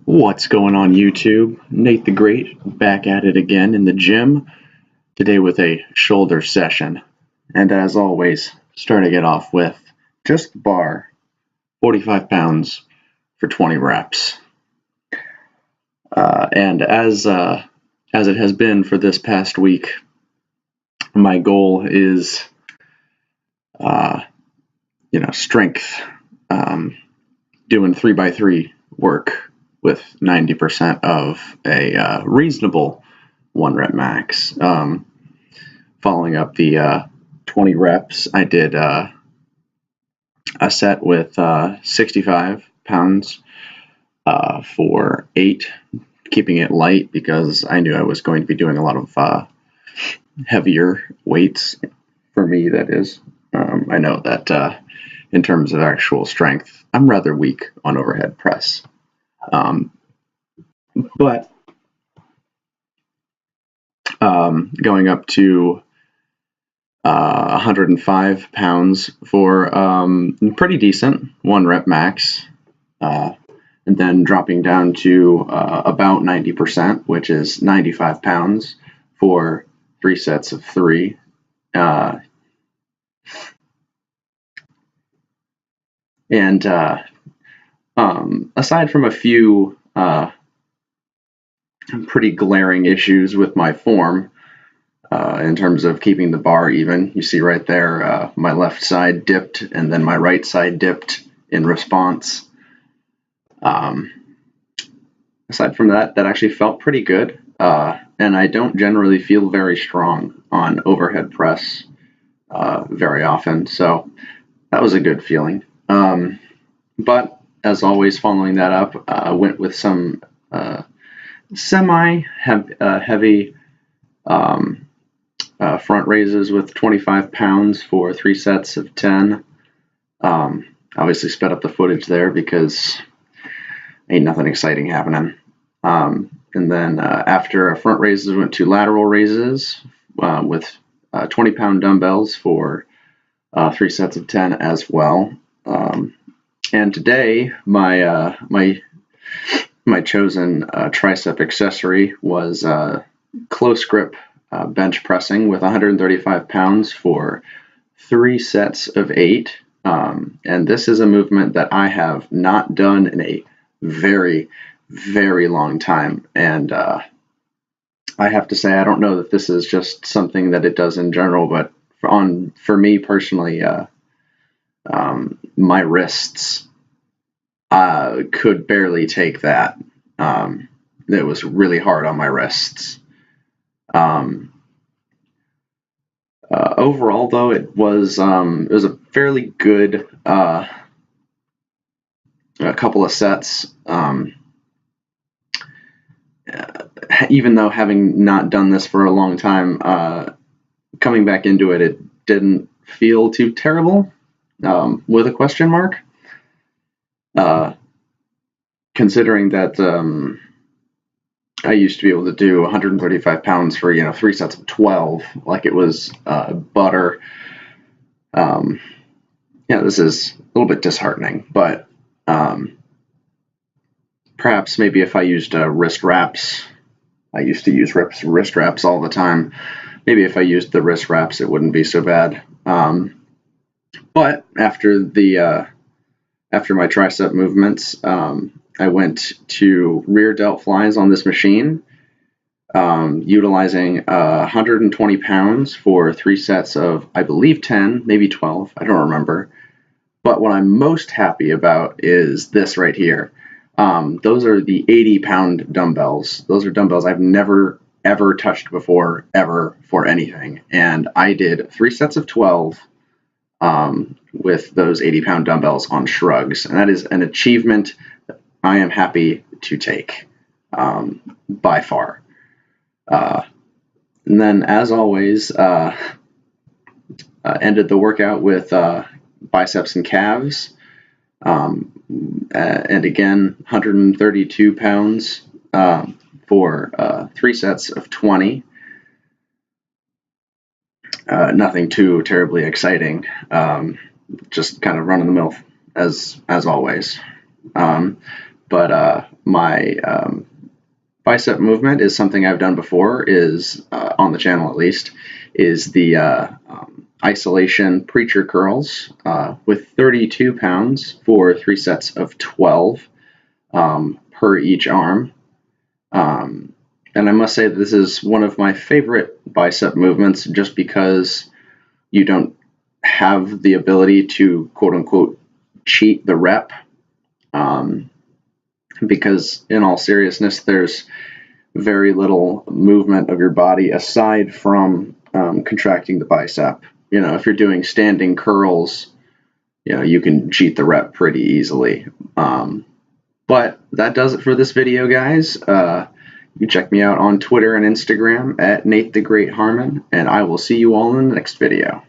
What's going on YouTube? Nate the Great back at it again in the gym, today with a shoulder session. And as always, starting it off with just the bar, 45 pounds for 20 reps. And as it has been for this past week, my goal is strength, doing 3x3 work with 90% of a reasonable 1 rep max. Following up the 20 reps, I did a set with 65 pounds for 8, keeping it light because I knew I was going to be doing a lot of heavier weights. For me, that is. I know that in terms of actual strength, I'm rather weak on overhead press. But going up to 105 pounds for pretty decent 1 rep max, and then dropping down to about 90%, which is 95 pounds for 3 sets of 3. And aside from a few pretty glaring issues with my form in terms of keeping the bar even, you see right there my left side dipped and then my right side dipped in response. Aside from that, that actually felt pretty good, and I don't generally feel very strong on overhead press very often, so that was a good feeling. But as always, following that up, I went with some semi-heavy front raises with 25 pounds for 3 sets of 10. Obviously sped up the footage there because ain't nothing exciting happening. And then after front raises, went to lateral raises with 20-pound dumbbells for 3 sets of 10 as well. And today, my chosen tricep accessory was close grip bench pressing with 135 pounds for 3 sets of 8. And this is a movement that I have not done in a very, very long time. And I have to say, I don't know that this is just something that it does in general, but for me personally, my wrists could barely take that. It was really hard on my wrists. Overall, though, it was a fairly good a couple of sets. Even though having not done this for a long time, coming back into it, it didn't feel too terrible. With a question mark, considering that I used to be able to do 135 pounds for 3 sets of 12, like it was butter. This is a little bit disheartening, but perhaps maybe if I used wrist wraps, I used to use wrist wraps all the time. Maybe if I used the wrist wraps, it wouldn't be so bad. But after my tricep movements, I went to rear delt flies on this machine, utilizing 120 pounds for 3 sets of, I believe, 10, maybe 12. I don't remember. But what I'm most happy about is this right here. Those are the 80-pound dumbbells. Those are dumbbells I've never, ever touched before, ever, for anything. And I did 3 sets of 12 with those 80-pound dumbbells on shrugs. And that is an achievement that I am happy to take by far. And then, as always, ended the workout with biceps and calves. And again, 132 pounds for 3 sets of 20. Nothing too terribly exciting, just kind of run of the mill as always. But my bicep movement is something I've done before, is on the channel at least, is the isolation preacher curls with 32 pounds for 3 sets of 12 per each arm. And I must say that this is one of my favorite bicep movements, just because you don't have the ability to quote unquote cheat the rep. Because in all seriousness, there's very little movement of your body aside from contracting the bicep. If you're doing standing curls, you can cheat the rep pretty easily. But that does it for this video, guys. You can check me out on Twitter and Instagram at Nate the Great Harmon, and I will see you all in the next video.